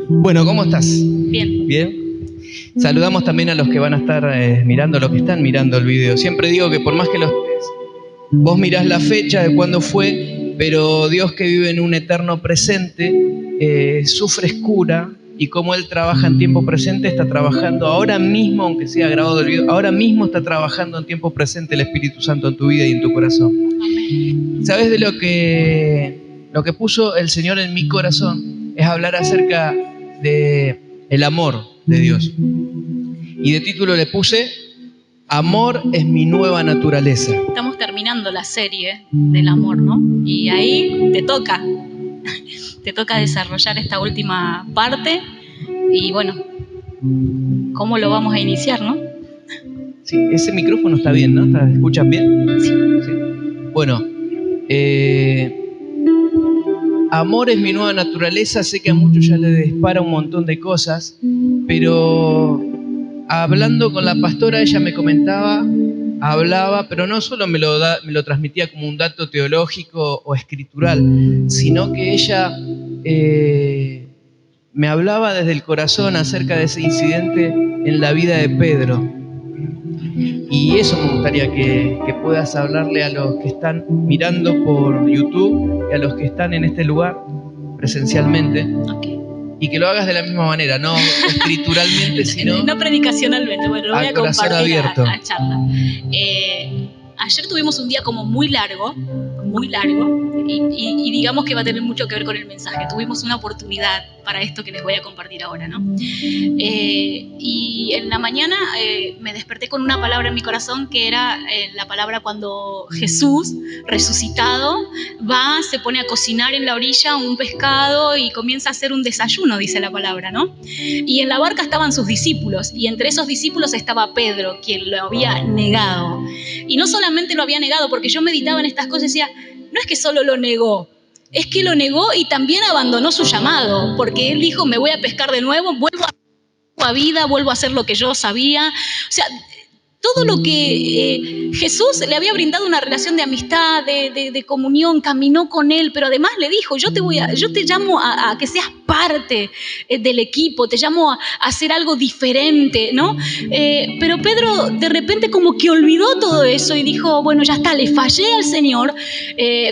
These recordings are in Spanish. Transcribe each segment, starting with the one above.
Bueno, ¿cómo estás? Bien. ¿Bien? Saludamos también a los que van a estar mirando, los que están mirando el video. Siempre digo que por más que vos mirás la fecha de cuándo fue, pero Dios, que vive en un eterno presente, su frescura y cómo Él trabaja en tiempo presente, está trabajando ahora mismo, aunque sea grabado el video, ahora mismo está trabajando en tiempo presente el Espíritu Santo en tu vida y en tu corazón. Amén. ¿Sabes de lo que puso el Señor en mi corazón? Es hablar acerca de el amor de Dios. Y de título le puse: Amor es mi nueva naturaleza. Estamos terminando la serie del amor, ¿no? Y ahí te toca desarrollar esta última parte. Y bueno, ¿cómo lo vamos a iniciar, no? Sí, ese micrófono está bien, ¿no? ¿Escuchan bien? Sí. Bueno, amor es mi nueva naturaleza. Sé que a muchos ya les dispara un montón de cosas, pero hablando con la pastora, ella me hablaba, pero no solo me lo transmitía como un dato teológico o escritural, sino que ella me hablaba desde el corazón acerca de ese incidente en la vida de Pedro. Y eso me gustaría que puedas hablarle a los que están mirando por YouTube y a los que están en este lugar presencialmente. Okay. Y que lo hagas de la misma manera, no escrituralmente, sino no predicacionalmente. Bueno, lo voy a corazón compartir abierto. a charla. Ayer tuvimos un día como muy largo, y digamos que va a tener mucho que ver con el mensaje. Tuvimos una oportunidad para esto que les voy a compartir ahora, ¿no? Y en la mañana me desperté con una palabra en mi corazón, que era la palabra cuando Jesús, resucitado, se pone a cocinar en la orilla un pescado y comienza a hacer un desayuno, dice la palabra, ¿no? Y en la barca estaban sus discípulos, y entre esos discípulos estaba Pedro, quien lo había negado. Y no solamente lo había negado, porque yo meditaba en estas cosas y decía, no es que solo lo negó, es que lo negó y también abandonó su llamado, porque él dijo, me voy a pescar de nuevo, vuelvo a vida, vuelvo a hacer lo que yo sabía. O sea, todo lo que Jesús le había brindado, una relación de amistad, de comunión, caminó con él, pero además le dijo, yo te llamo a que seas parte del equipo, te llamo a hacer algo diferente, ¿no? Pero Pedro de repente como que olvidó todo eso y dijo, bueno, ya está, le fallé al Señor,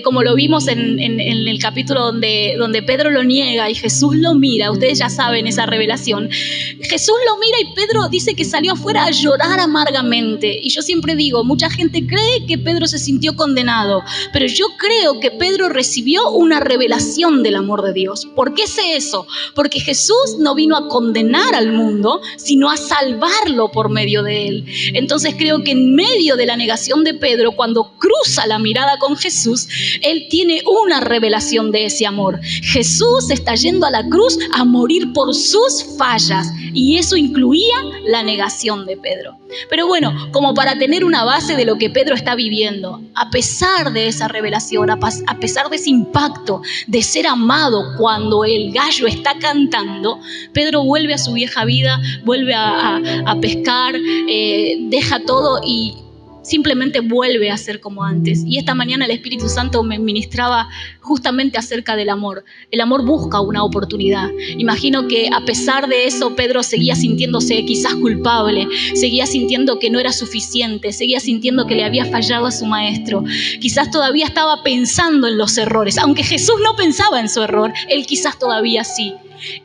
como lo vimos en el capítulo donde Pedro lo niega y Jesús lo mira. Ustedes ya saben esa revelación. Jesús lo mira y Pedro dice que salió afuera a llorar amargamente. Y yo siempre digo, mucha gente cree que Pedro se sintió condenado, pero yo creo que Pedro recibió una revelación del amor de Dios. ¿Por qué sé eso? Porque Jesús no vino a condenar al mundo, sino a salvarlo por medio de él. Entonces creo que en medio de la negación de Pedro, cuando cruza la mirada con Jesús, él tiene una revelación de ese amor. Jesús está yendo a la cruz a morir por sus fallas, y eso incluía la negación de Pedro. Pero bueno, como para tener una base de lo que Pedro está viviendo, a pesar de esa revelación, a pesar de ese impacto de ser amado cuando el gallo está cantando, Pedro vuelve a su vieja vida, vuelve a pescar, deja todo y simplemente vuelve a ser como antes. Y esta mañana el Espíritu Santo me ministraba justamente acerca del amor. El amor busca una oportunidad. Imagino que a pesar de eso, Pedro seguía sintiéndose quizás culpable, seguía sintiendo que no era suficiente, seguía sintiendo que le había fallado a su maestro. Quizás todavía estaba pensando en los errores. Aunque Jesús no pensaba en su error, él quizás todavía sí.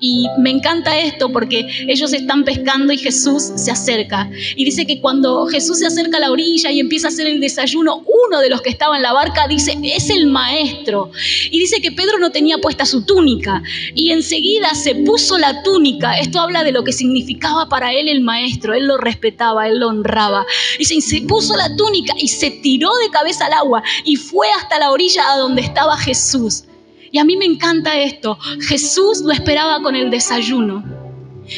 Y me encanta esto porque ellos están pescando y Jesús se acerca. Y dice que cuando Jesús se acerca a la orilla y empieza a hacer el desayuno, uno de los que estaba en la barca dice, es el maestro. Y dice que Pedro no tenía puesta su túnica y enseguida se puso la túnica. Esto habla de lo que significaba para él el maestro. Él lo respetaba, él lo honraba. Dice, se puso la túnica y se tiró de cabeza al agua y fue hasta la orilla a donde estaba Jesús. Y a mí me encanta esto. Jesús lo esperaba con el desayuno.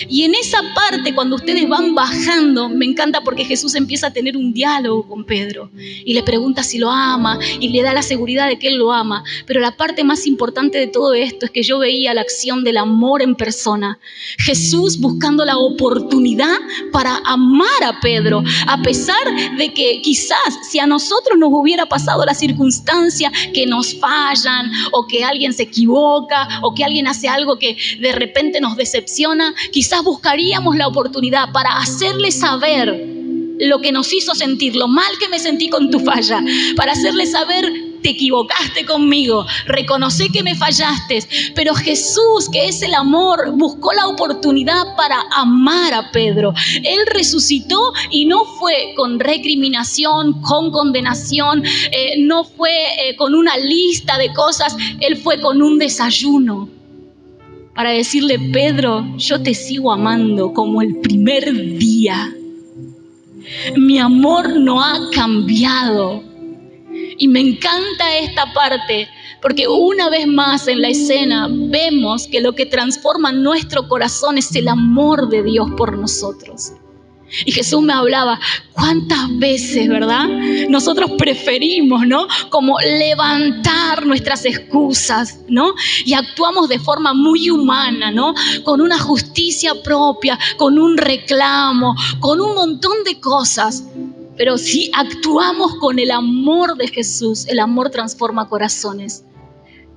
Y en esa parte, cuando ustedes van bajando, me encanta porque Jesús empieza a tener un diálogo con Pedro y le pregunta si lo ama y le da la seguridad de que él lo ama. Pero la parte más importante de todo esto es que yo veía la acción del amor en persona. Jesús buscando la oportunidad para amar a Pedro, a pesar de que quizás si a nosotros nos hubiera pasado la circunstancia que nos fallan o que alguien se equivoca o que alguien hace algo que de repente nos decepciona, quizás buscaríamos la oportunidad para hacerle saber lo que nos hizo sentir, lo mal que me sentí con tu falla, para hacerle saber: te equivocaste conmigo, reconocí que me fallaste. Pero Jesús, que es el amor, buscó la oportunidad para amar a Pedro. Él resucitó y no fue con recriminación, con condenación, no fue con una lista de cosas, él fue con un desayuno. Para decirle: Pedro, yo te sigo amando como el primer día. Mi amor no ha cambiado. Y me encanta esta parte, porque una vez más en la escena vemos que lo que transforma nuestro corazón es el amor de Dios por nosotros. Y Jesús me hablaba: ¿cuántas veces, verdad? Nosotros preferimos, ¿no? Como levantar nuestras excusas, ¿no? Y actuamos de forma muy humana, ¿no? Con una justicia propia, con un reclamo, con un montón de cosas. Pero si actuamos con el amor de Jesús, el amor transforma corazones.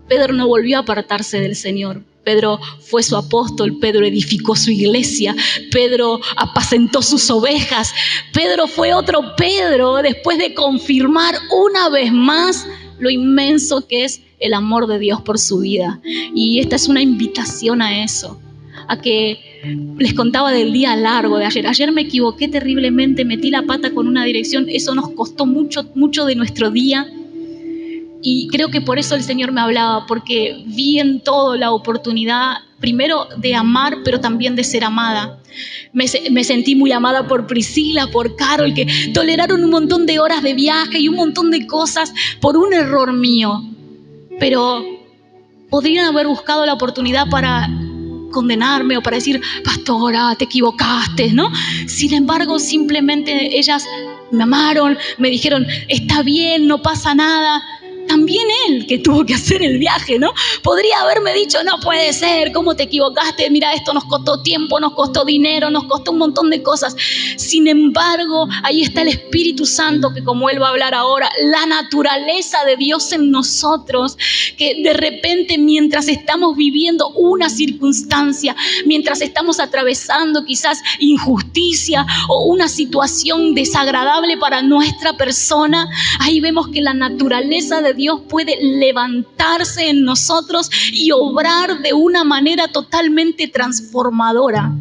Pedro no volvió a apartarse del Señor. Pedro fue su apóstol, Pedro edificó su iglesia, Pedro apacentó sus ovejas. Pedro fue otro Pedro después de confirmar una vez más lo inmenso que es el amor de Dios por su vida. Y esta es una invitación a eso, a que les contaba del día largo de ayer. Ayer me equivoqué terriblemente, metí la pata con una dirección, eso nos costó mucho de nuestro día. Y creo que por eso el Señor me hablaba, porque vi en todo la oportunidad, primero de amar, pero también de ser amada. Me sentí muy amada por Priscila, por Carol, que toleraron un montón de horas de viaje y un montón de cosas por un error mío. Pero podrían haber buscado la oportunidad para condenarme o para decir: pastora, te equivocaste, ¿no? Sin embargo, simplemente ellas me amaron, me dijeron: está bien, no pasa nada. También él, que tuvo que hacer el viaje, ¿no? Podría haberme dicho: no puede ser, ¿cómo te equivocaste? Mira, esto nos costó tiempo, nos costó dinero, nos costó un montón de cosas. Sin embargo, ahí está el Espíritu Santo, que como él va a hablar ahora, la naturaleza de Dios en nosotros, que de repente mientras estamos viviendo una circunstancia, mientras estamos atravesando quizás injusticia o una situación desagradable para nuestra persona, ahí vemos que la naturaleza de Dios puede levantarse en nosotros y obrar de una manera totalmente transformadora.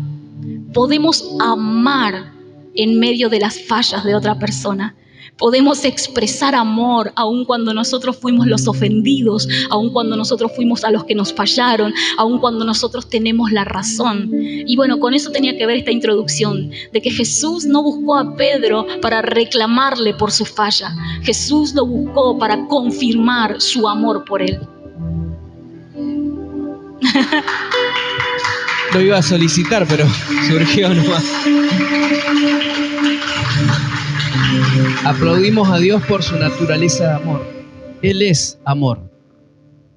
Podemos amar en medio de las fallas de otra persona. Podemos expresar amor aun cuando nosotros fuimos los ofendidos, aun cuando nosotros fuimos a los que nos fallaron, aun cuando nosotros tenemos la razón. Y bueno, con eso tenía que ver esta introducción, de que Jesús no buscó a Pedro para reclamarle por su falla. Jesús lo buscó para confirmar su amor por él. Lo iba a solicitar, pero surgió nomás. Aplaudimos a Dios por su naturaleza de amor. Él es amor.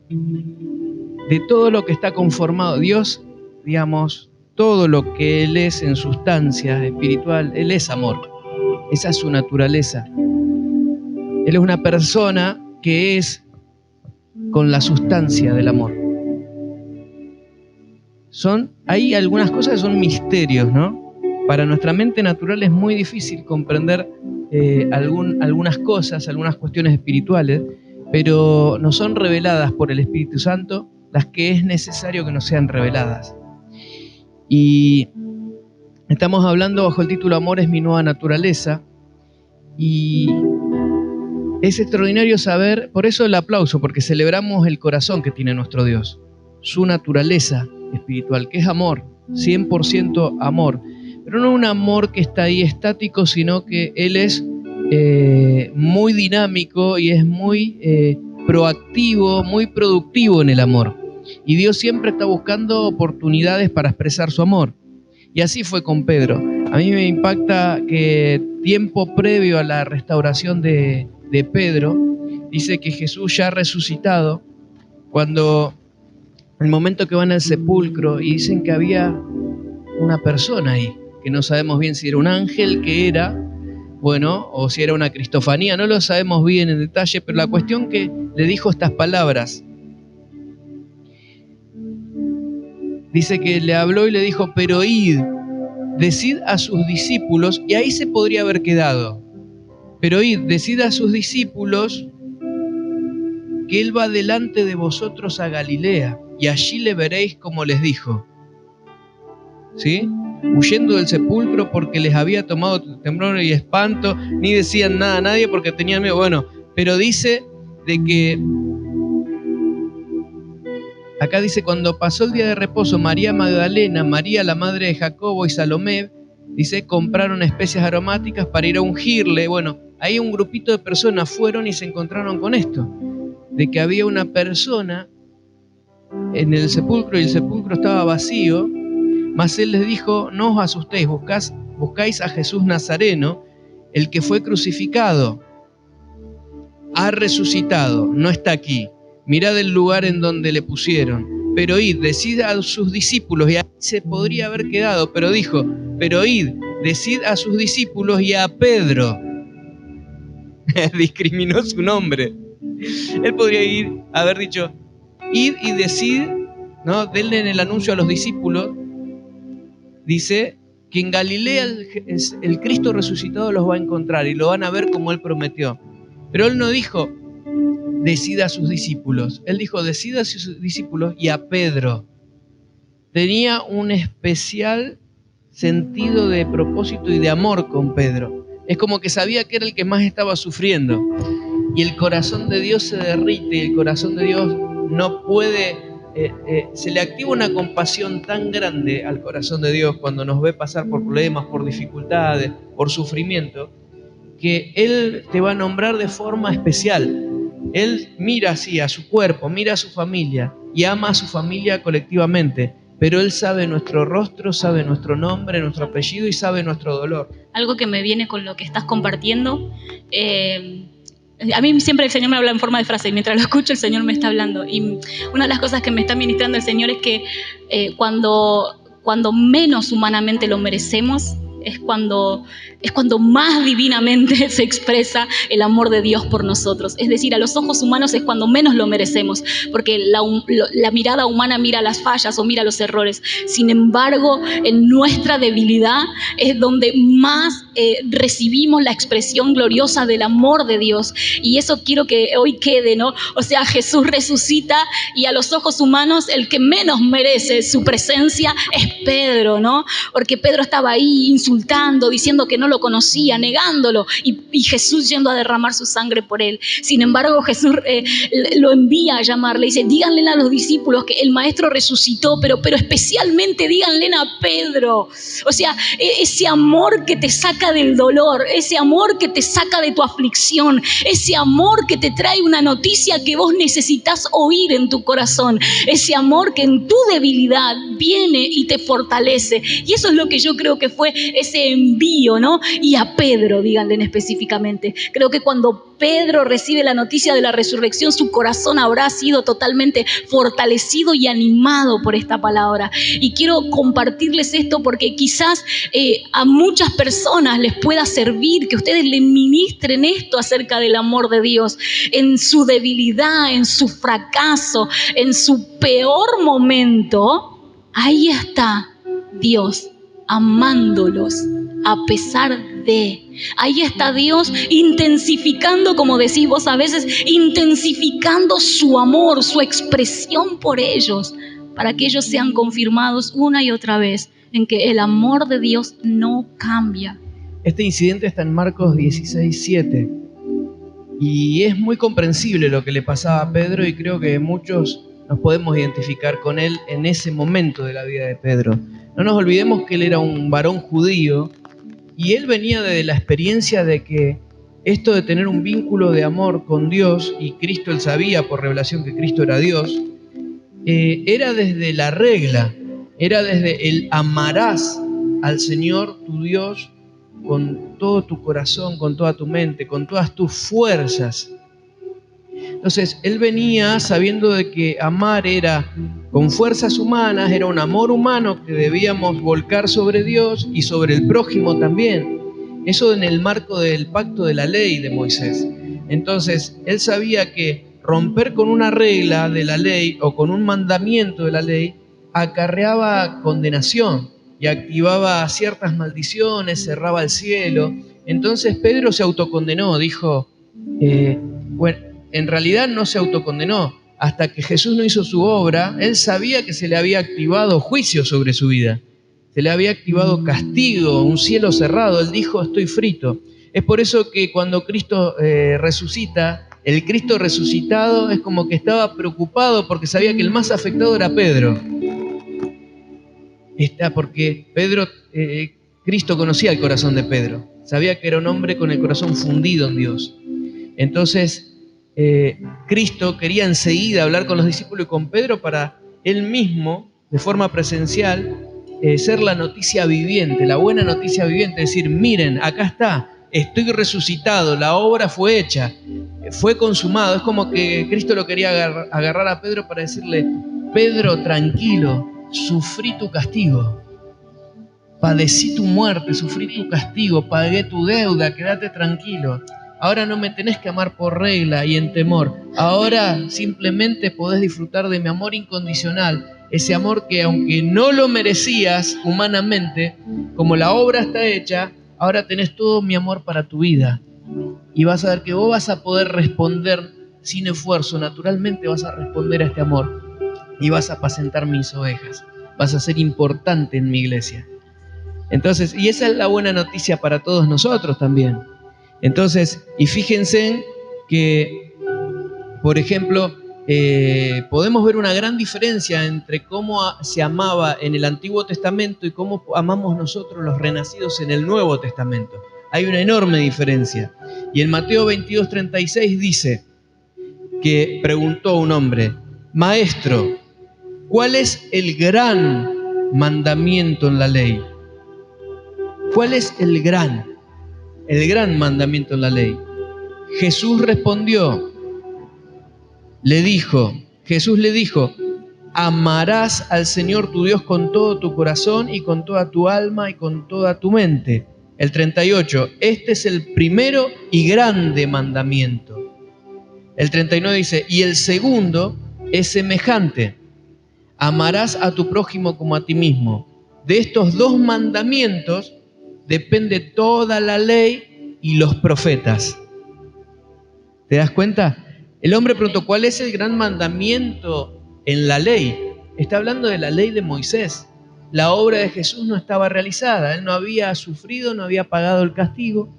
De todo lo que está conformado, Dios, digamos, todo lo que Él es en sustancia espiritual, Él es amor. Esa es su naturaleza. Él es una persona que es con la sustancia del amor. Hay algunas cosas que son misterios, ¿no? Para nuestra mente natural es muy difícil comprender algunas cosas, algunas cuestiones espirituales, pero nos son reveladas por el Espíritu Santo las que es necesario que nos sean reveladas. Y estamos hablando bajo el título Amor es mi nueva naturaleza, y es extraordinario saber, por eso el aplauso, porque celebramos el corazón que tiene nuestro Dios, su naturaleza espiritual, que es amor, 100% amor. Pero no un amor que está ahí estático, sino que Él es muy dinámico y es muy proactivo, muy productivo en el amor. Y Dios siempre está buscando oportunidades para expresar su amor. Y así fue con Pedro. A mí me impacta que tiempo previo a la restauración de Pedro, dice que Jesús ya resucitado, cuando el momento que van al sepulcro y dicen que había una persona ahí, que no sabemos bien si era un ángel, que era, bueno, o si era una cristofanía, no lo sabemos bien en detalle, pero la cuestión que le dijo estas palabras, dice que le habló y le dijo, pero id, decid a sus discípulos, y ahí se podría haber quedado, pero id, decid a sus discípulos que él va delante de vosotros a Galilea, y allí le veréis como les dijo. ¿Sí? Huyendo del sepulcro porque les había tomado temblor y espanto, ni decían nada a nadie porque tenían miedo. Bueno, pero dice de que, acá dice, cuando pasó el día de reposo, María Magdalena, María la madre de Jacobo y Salomé, dice, compraron especias aromáticas para ir a ungirle. Bueno, ahí un grupito de personas fueron y se encontraron con esto, de que había una persona en el sepulcro y el sepulcro estaba vacío. Mas él les dijo, no os asustéis, buscáis a Jesús Nazareno, el que fue crucificado. Ha resucitado, no está aquí. Mirad el lugar en donde le pusieron. Pero id, decid a sus discípulos, y ahí se podría haber quedado, pero dijo, pero id, decid a sus discípulos y a Pedro. Discriminó su nombre. Él podría haber dicho, id y decid, ¿no? Denle en el anuncio a los discípulos. Dice que en Galilea el Cristo resucitado los va a encontrar y lo van a ver como Él prometió. Pero Él no dijo, decida a sus discípulos. Él dijo, decida a sus discípulos y a Pedro. Tenía un especial sentido de propósito y de amor con Pedro. Es como que sabía que era el que más estaba sufriendo. Y el corazón de Dios se derrite y el corazón de Dios no puede... se le activa una compasión tan grande al corazón de Dios cuando nos ve pasar por problemas, por dificultades, por sufrimiento, que Él te va a nombrar de forma especial. Él mira así a su cuerpo, mira a su familia y ama a su familia colectivamente, pero Él sabe nuestro rostro, sabe nuestro nombre, nuestro apellido y sabe nuestro dolor. Algo que me viene con lo que estás compartiendo, a mí siempre el Señor me habla en forma de frase y mientras lo escucho el Señor me está hablando. Y una de las cosas que me está ministrando el Señor es que cuando menos humanamente lo merecemos, es cuando más divinamente se expresa el amor de Dios por nosotros. Es decir, a los ojos humanos es cuando menos lo merecemos, porque la mirada humana mira las fallas o mira los errores. Sin embargo, en nuestra debilidad es donde más recibimos la expresión gloriosa del amor de Dios. Y eso quiero que hoy quede, ¿no? O sea, Jesús resucita y a los ojos humanos el que menos merece su presencia es Pedro, ¿no? Porque Pedro estaba ahí insultando, diciendo que no lo conocía, negándolo, y Jesús yendo a derramar su sangre por él. Sin embargo, Jesús lo envía a llamarle y dice, díganle a los discípulos que el maestro resucitó, pero especialmente díganle a Pedro. O sea, ese amor que te saca del dolor, ese amor que te saca de tu aflicción, ese amor que te trae una noticia que vos necesitas oír en tu corazón, ese amor que en tu debilidad viene y te fortalece. Y eso es lo que yo creo que fue ese envío, ¿no? Y a Pedro, díganle específicamente. Creo que cuando Pedro recibe la noticia de la resurrección, su corazón habrá sido totalmente fortalecido y animado por esta palabra. Y quiero compartirles esto porque quizás a muchas personas les pueda servir que ustedes le ministren esto acerca del amor de Dios. En su debilidad, en su fracaso, en su peor momento, ahí está Dios amándolos a pesar de. Ahí está Dios intensificando, como decís vos a veces, intensificando su amor, su expresión por ellos, para que ellos sean confirmados una y otra vez en que el amor de Dios no cambia. Este incidente está en Marcos 16:7 y es muy comprensible lo que le pasaba a Pedro y creo que muchos nos podemos identificar con él en ese momento de la vida de Pedro. No nos olvidemos que él era un varón judío y él venía de la experiencia de que esto de tener un vínculo de amor con Dios, y Cristo, él sabía por revelación que Cristo era Dios, era desde la regla, era desde el amarás al Señor tu Dios con todo tu corazón, con toda tu mente, con todas tus fuerzas. Entonces, él venía sabiendo de que amar era con fuerzas humanas, era un amor humano que debíamos volcar sobre Dios y sobre el prójimo también. Eso en el marco del pacto de la ley de Moisés. Entonces, él sabía que romper con una regla de la ley o con un mandamiento de la ley acarreaba condenación y activaba ciertas maldiciones, cerraba el cielo. Entonces Pedro se autocondenó, dijo, bueno, en realidad no se autocondenó. Hasta que Jesús no hizo su obra, él sabía que se le había activado juicio sobre su vida. Se le había activado castigo, un cielo cerrado. Él dijo, estoy frito. Es por eso que cuando Cristo resucita, el Cristo resucitado es como que estaba preocupado porque sabía que el más afectado era Pedro. Porque Cristo conocía el corazón de Pedro. Sabía que era un hombre con el corazón fundido en Dios. Entonces, Cristo quería enseguida hablar con los discípulos y con Pedro para él mismo, de forma presencial, ser la noticia viviente, la buena noticia viviente, decir, miren, acá está, estoy resucitado, la obra fue hecha, fue consumado. Es como que Cristo lo quería agarrar a Pedro para decirle, Pedro, tranquilo, sufrí tu castigo, padecí tu muerte, sufrí tu castigo, pagué tu deuda, quédate tranquilo. Ahora no me tenés que amar por regla y en temor. Ahora simplemente podés disfrutar de mi amor incondicional. Ese amor que aunque no lo merecías humanamente, como la obra está hecha, ahora tenés todo mi amor para tu vida. Y vas a ver que vos vas a poder responder sin esfuerzo. Naturalmente vas a responder a este amor. Y vas a apacentar mis ovejas. Vas a ser importante en mi iglesia. Entonces, y esa es la buena noticia para todos nosotros también. Entonces, y fíjense que, por ejemplo, podemos ver una gran diferencia entre cómo se amaba en el Antiguo Testamento y cómo amamos nosotros los renacidos en el Nuevo Testamento. Hay una enorme diferencia. Y en Mateo 22:36 dice que preguntó un hombre, Maestro, ¿cuál es el gran mandamiento en la ley? ¿Cuál es el gran mandamiento en la ley? Jesús respondió, Jesús le dijo, amarás al Señor tu Dios con todo tu corazón y con toda tu alma y con toda tu mente. El 38, este es el primero y grande mandamiento. El 39 dice, y el segundo es semejante, amarás a tu prójimo como a ti mismo. De estos dos mandamientos depende toda la ley y los profetas. ¿Te das cuenta? El hombre preguntó, ¿cuál es el gran mandamiento en la ley? Está hablando de la ley de Moisés. La obra de Jesús no estaba realizada. Él no había sufrido, no había pagado el castigo.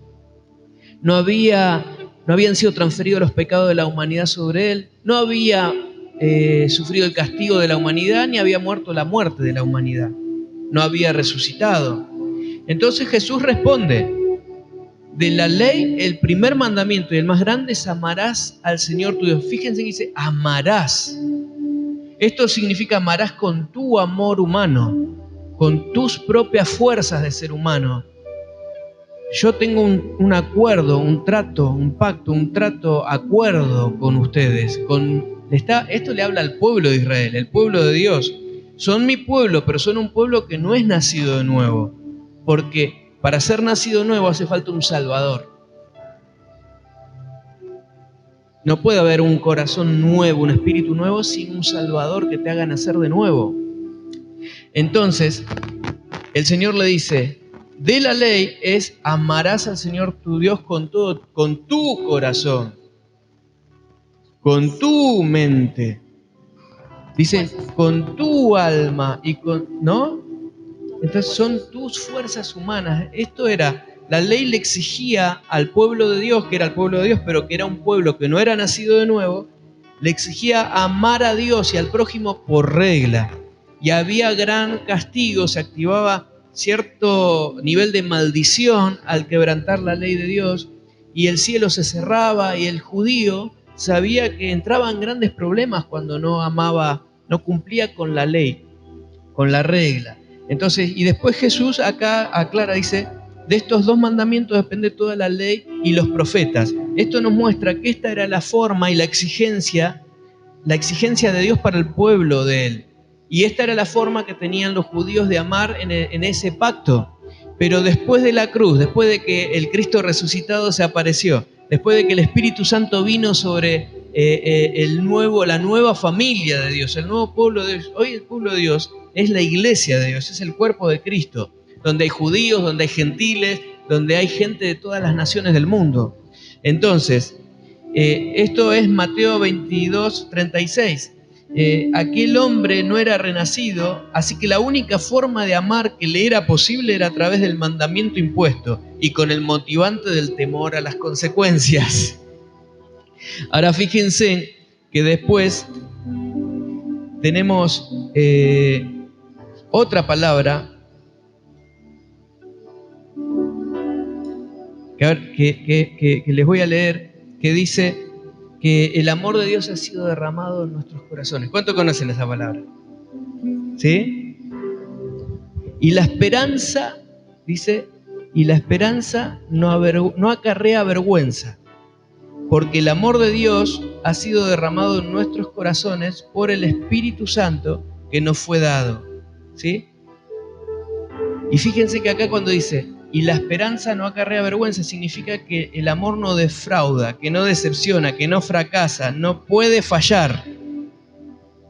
No habían sido transferidos los pecados de la humanidad sobre él. No había sufrido el castigo de la humanidad, ni había muerto la muerte de la humanidad. No había resucitado. Entonces Jesús responde, de la ley el primer mandamiento y el más grande es amarás al Señor tu Dios. Fíjense que dice amarás. Esto significa amarás con tu amor humano, con tus propias fuerzas de ser humano. Yo tengo un acuerdo, un trato, un pacto, acuerdo con ustedes. Esto le habla al pueblo de Israel, el pueblo de Dios. Son mi pueblo, pero son un pueblo que no es nacido de nuevo. Porque para ser nacido nuevo hace falta un Salvador. No puede haber un corazón nuevo, un espíritu nuevo sin un Salvador que te haga nacer de nuevo. Entonces, el Señor le dice, de la ley es amarás al Señor tu Dios con tu corazón, con tu mente. Dice, con tu alma y ¿no? Entonces son tus fuerzas humanas. Esto era, la ley le exigía al pueblo de Dios, que era el pueblo de Dios, pero que era un pueblo que no era nacido de nuevo, le exigía amar a Dios y al prójimo por regla. Y había gran castigo, se activaba cierto nivel de maldición al quebrantar la ley de Dios, y el cielo se cerraba, y el judío sabía que entraba en grandes problemas cuando no amaba, no cumplía con la ley, con la regla. Entonces, y después Jesús acá aclara, dice, de estos 2 mandamientos depende toda la ley y los profetas. Esto nos muestra que esta era la forma y la exigencia de Dios para el pueblo de Él. Y esta era la forma que tenían los judíos de amar en ese pacto. Pero después de la cruz, después de que el Cristo resucitado se apareció, después de que el Espíritu Santo vino sobre la nueva familia de Dios, el nuevo pueblo de Dios. Hoy el pueblo de Dios es la iglesia de Dios, es el cuerpo de Cristo, donde hay judíos, donde hay gentiles, donde hay gente de todas las naciones del mundo. Entonces, esto es Mateo 22, 36. Aquel hombre no era renacido, así que la única forma de amar que le era posible era a través del mandamiento impuesto y con el motivante del temor a las consecuencias. Ahora fíjense que después tenemos otra palabra que les voy a leer, que dice que el amor de Dios ha sido derramado en nuestros corazones. ¿Cuánto conocen esa palabra? ¿Sí? Y la esperanza, dice, y la esperanza no acarrea vergüenza, porque el amor de Dios ha sido derramado en nuestros corazones por el Espíritu Santo que nos fue dado. ¿Sí? Y fíjense que acá cuando dice, y la esperanza no acarrea vergüenza, significa que el amor no defrauda, que no decepciona, que no fracasa, no puede fallar.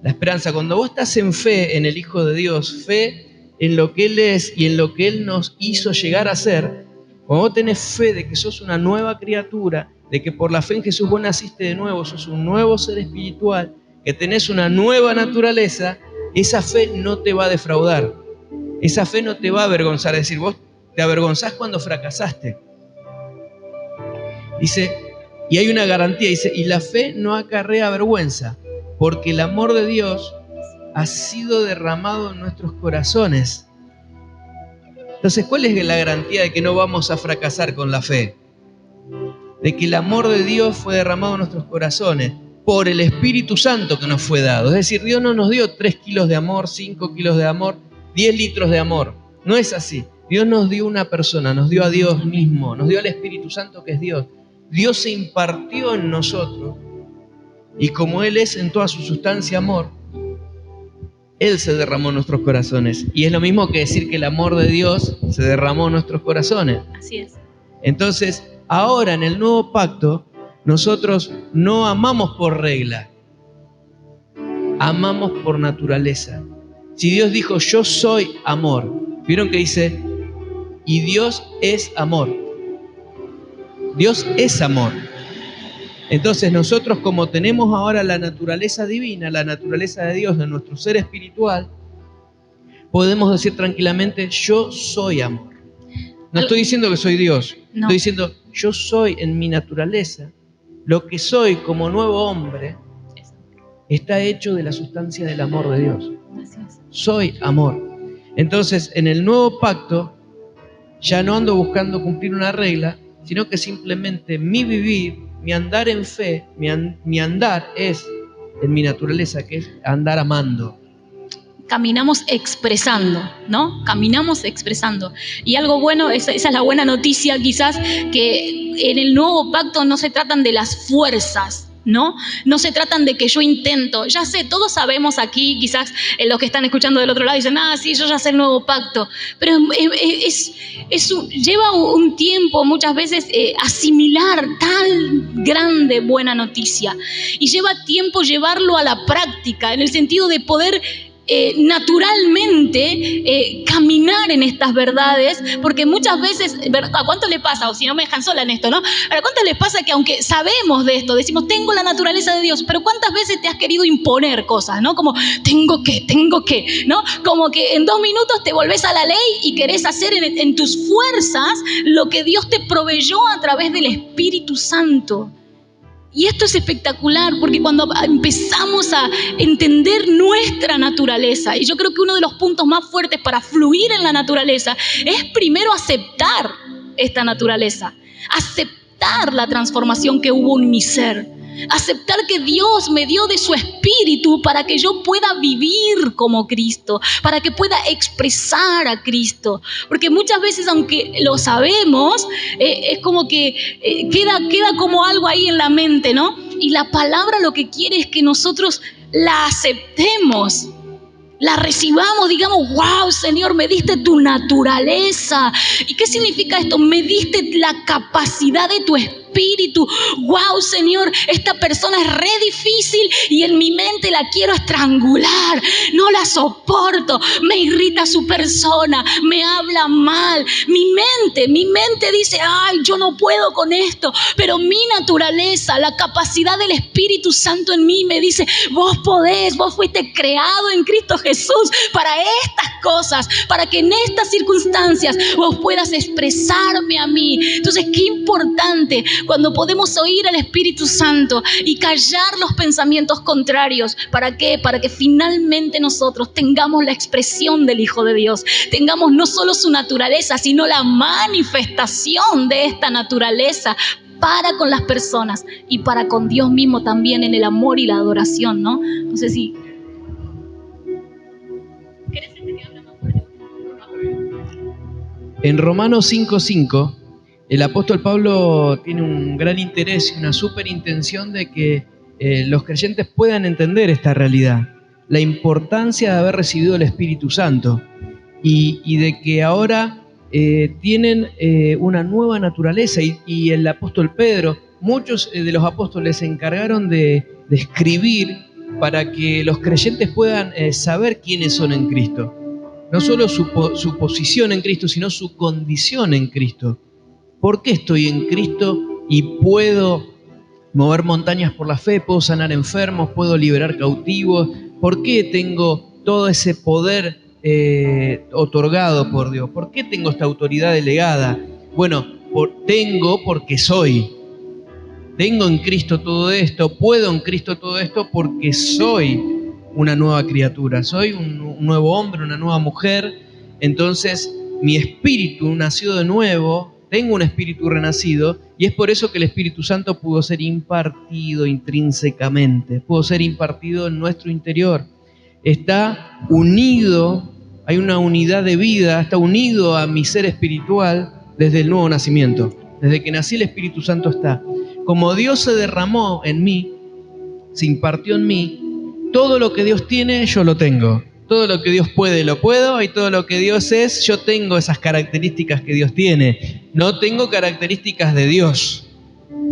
La esperanza, cuando vos estás en fe en el Hijo de Dios, fe en lo que Él es y en lo que Él nos hizo llegar a ser, cuando vos tenés fe de que sos una nueva criatura, de que por la fe en Jesús vos naciste de nuevo, sos un nuevo ser espiritual, que tenés una nueva naturaleza, esa fe no te va a defraudar. Esa fe no te va a avergonzar. Es decir, vos te avergonzás cuando fracasaste. Dice, y hay una garantía, dice, y la fe no acarrea vergüenza, porque el amor de Dios ha sido derramado en nuestros corazones. Entonces, ¿cuál es la garantía de que no vamos a fracasar con la fe? De que el amor de Dios fue derramado en nuestros corazones por el Espíritu Santo que nos fue dado. Es decir, Dios no nos dio 3 kilos de amor, 5 kilos de amor, 10 litros de amor. No es así. Dios nos dio una persona, nos dio a Dios mismo, nos dio al Espíritu Santo que es Dios. Dios se impartió en nosotros y como Él es en toda su sustancia amor, Él se derramó en nuestros corazones. Y es lo mismo que decir que el amor de Dios se derramó en nuestros corazones. Así es. Entonces, ahora en el nuevo pacto, nosotros no amamos por regla, amamos por naturaleza. Si Dios dijo, yo soy amor, ¿vieron que dice? Y Dios es amor. Dios es amor. Entonces nosotros, como tenemos ahora la naturaleza divina, la naturaleza de Dios en nuestro ser espiritual, podemos decir tranquilamente, yo soy amor. No estoy diciendo que soy Dios, no. Estoy diciendo, yo soy en mi naturaleza, lo que soy como nuevo hombre, está hecho de la sustancia del amor de Dios. Soy amor. Entonces, en el nuevo pacto, ya no ando buscando cumplir una regla, sino que simplemente mi vivir, mi andar en fe, mi andar es en mi naturaleza, que es andar amando. Caminamos expresando, ¿no? Caminamos expresando. Y algo bueno, esa es la buena noticia quizás, que en el nuevo pacto no se tratan de las fuerzas, ¿no? No se tratan de que yo intento. Ya sé, todos sabemos aquí, quizás los que están escuchando del otro lado dicen, sí, yo ya sé el nuevo pacto. Pero lleva un tiempo muchas veces asimilar tal grande buena noticia. Y lleva tiempo llevarlo a la práctica, en el sentido de poder naturalmente caminar en estas verdades, porque muchas veces, ¿a cuánto le pasa? O si no me dejan sola en esto, ¿no? ¿A cuánto les pasa que aunque sabemos de esto, decimos, tengo la naturaleza de Dios, pero cuántas veces te has querido imponer cosas, ¿no? Como, tengo que, ¿no? Como que en 2 minutos te volvés a la ley y querés hacer en tus fuerzas lo que Dios te proveyó a través del Espíritu Santo. Y esto es espectacular porque cuando empezamos a entender nuestra naturaleza, y yo creo que uno de los puntos más fuertes para fluir en la naturaleza es primero aceptar esta naturaleza, aceptar la transformación que hubo en mi ser. Aceptar que Dios me dio de su espíritu para que yo pueda vivir como Cristo, para que pueda expresar a Cristo. Porque muchas veces, aunque lo sabemos, es como que queda como algo ahí en la mente, ¿no? Y la palabra lo que quiere es que nosotros la aceptemos, la recibamos, digamos, wow, Señor, me diste tu naturaleza. ¿Y qué significa esto? Me diste la capacidad de tu espíritu. Wow, Señor, esta persona es re difícil y en mi mente la quiero estrangular. No la soporto, me irrita su persona, me habla mal. Mi mente dice, ay, yo no puedo con esto. Pero mi naturaleza, la capacidad del Espíritu Santo en mí me dice, vos podés, vos fuiste creado en Cristo Jesús para estas cosas, para que en estas circunstancias vos puedas expresarme a mí. Entonces, qué importante cuando podemos oír al Espíritu Santo y callar los pensamientos contrarios. ¿Para qué? Para que finalmente nosotros tengamos la expresión del Hijo de Dios, tengamos no solo su naturaleza, sino la manifestación de esta naturaleza para con las personas y para con Dios mismo también en el amor y la adoración, ¿no? No sé si... En Romanos 5:5, el apóstol Pablo tiene un gran interés y una súper intención de que los creyentes puedan entender esta realidad, la importancia de haber recibido el Espíritu Santo y de que ahora tienen una nueva naturaleza. Y el apóstol Pedro, muchos de los apóstoles se encargaron de escribir para que los creyentes puedan saber quiénes son en Cristo. No solo su posición en Cristo, sino su condición en Cristo. ¿Por qué estoy en Cristo y puedo mover montañas por la fe, puedo sanar enfermos, puedo liberar cautivos? ¿Por qué tengo todo ese poder otorgado por Dios? ¿Por qué tengo esta autoridad delegada? Bueno, porque soy. Tengo en Cristo todo esto, puedo en Cristo todo esto porque soy una nueva criatura, soy un nuevo hombre, una nueva mujer. Entonces mi espíritu nació de nuevo, tengo un espíritu renacido, y es por eso que el Espíritu Santo pudo ser impartido intrínsecamente, pudo ser impartido en nuestro interior. Está unido, hay una unidad de vida, está unido a mi ser espiritual desde el nuevo nacimiento. Desde que nací el Espíritu Santo está. Como Dios se derramó en mí, se impartió en mí, todo lo que Dios tiene, yo lo tengo. Todo lo que Dios puede, lo puedo, y todo lo que Dios es, yo tengo esas características que Dios tiene. No tengo características de Dios,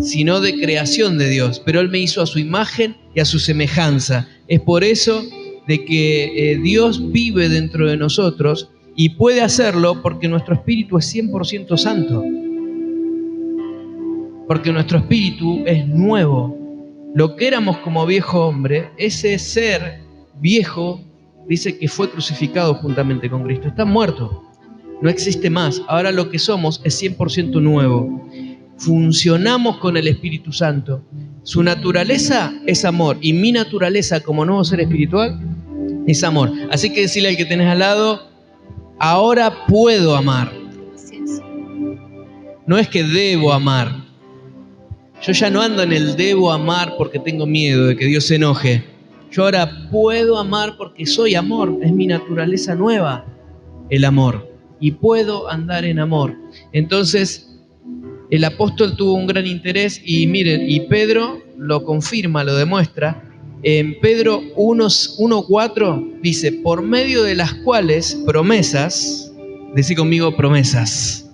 sino de creación de Dios, pero Él me hizo a su imagen y a su semejanza. Es por eso de que Dios vive dentro de nosotros y puede hacerlo porque nuestro espíritu es 100% santo. Porque nuestro espíritu es nuevo. Lo que éramos como viejo hombre, ese ser viejo, dice que fue crucificado juntamente con Cristo. Está muerto, no existe más. Ahora lo que somos es 100% nuevo. Funcionamos con el Espíritu Santo. Su naturaleza es amor y mi naturaleza como nuevo ser espiritual es amor. Así que decirle al que tenés al lado, ahora puedo amar. No es que debo amar. Yo ya no ando en el debo amar porque tengo miedo de que Dios se enoje. Yo ahora puedo amar porque soy amor, es mi naturaleza nueva, el amor. Y puedo andar en amor. Entonces, el apóstol tuvo un gran interés y miren, y Pedro lo confirma, lo demuestra. En Pedro 1:4 dice, por medio de las cuales promesas, decí conmigo promesas.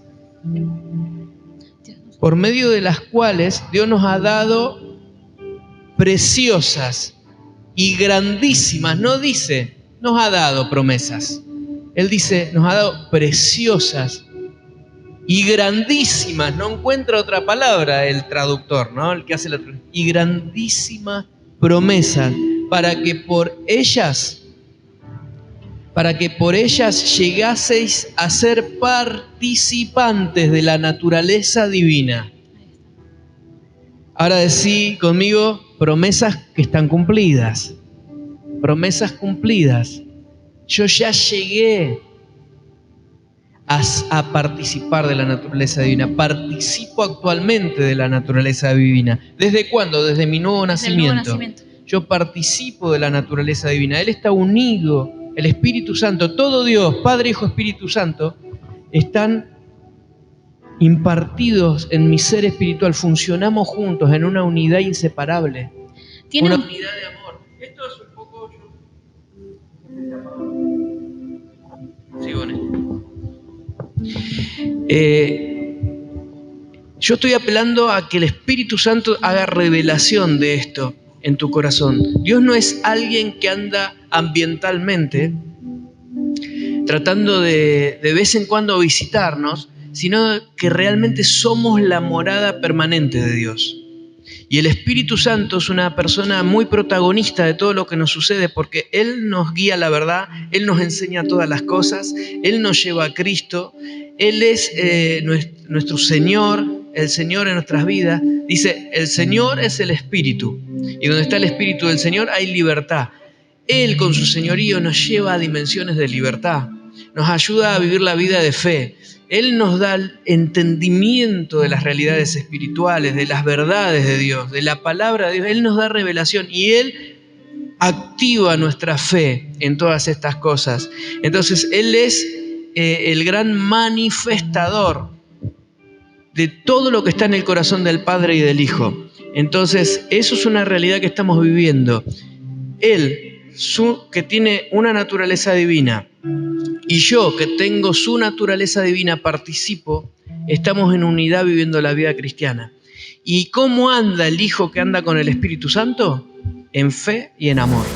Por medio de las cuales Dios nos ha dado preciosas y grandísimas, no dice, nos ha dado promesas. Él dice, nos ha dado preciosas y grandísimas. No encuentra otra palabra el traductor, ¿no? El que hace la traducción. Y grandísimas promesas para que por ellas llegaseis a ser participantes de la naturaleza divina. Ahora decí conmigo, promesas que están cumplidas. Promesas cumplidas. Yo ya llegué a participar de la naturaleza divina. Participo actualmente de la naturaleza divina. ¿Desde cuándo? Desde mi nuevo nacimiento. Yo participo de la naturaleza divina. Él está unido, el Espíritu Santo, todo Dios, Padre, Hijo, Espíritu Santo, están impartidos en mi ser espiritual. Funcionamos juntos en una unidad inseparable. Una unidad de amor. Esto es un poco... Sigo en esto. Yo estoy apelando a que el Espíritu Santo haga revelación de esto en tu corazón. Dios no es alguien que anda ambientalmente tratando de vez en cuando visitarnos, sino que realmente somos la morada permanente de Dios. Y el Espíritu Santo es una persona muy protagonista de todo lo que nos sucede, porque Él nos guía la verdad, Él nos enseña todas las cosas, Él nos lleva a Cristo, Él es nuestro Señor, el Señor en nuestras vidas. Dice, el Señor es el Espíritu, y donde está el Espíritu del Señor hay libertad. Él con su señorío nos lleva a dimensiones de libertad, nos ayuda a vivir la vida de fe. Él nos da el entendimiento de las realidades espirituales, de las verdades de Dios, de la palabra de Dios. Él nos da revelación y Él activa nuestra fe en todas estas cosas. Entonces, Él es el gran manifestador de todo lo que está en el corazón del Padre y del Hijo. Entonces, eso es una realidad que estamos viviendo. Él, que tiene una naturaleza divina, y yo, que tengo su naturaleza divina, participo, estamos en unidad viviendo la vida cristiana. ¿Y cómo anda el Hijo que anda con el Espíritu Santo? En fe y en amor.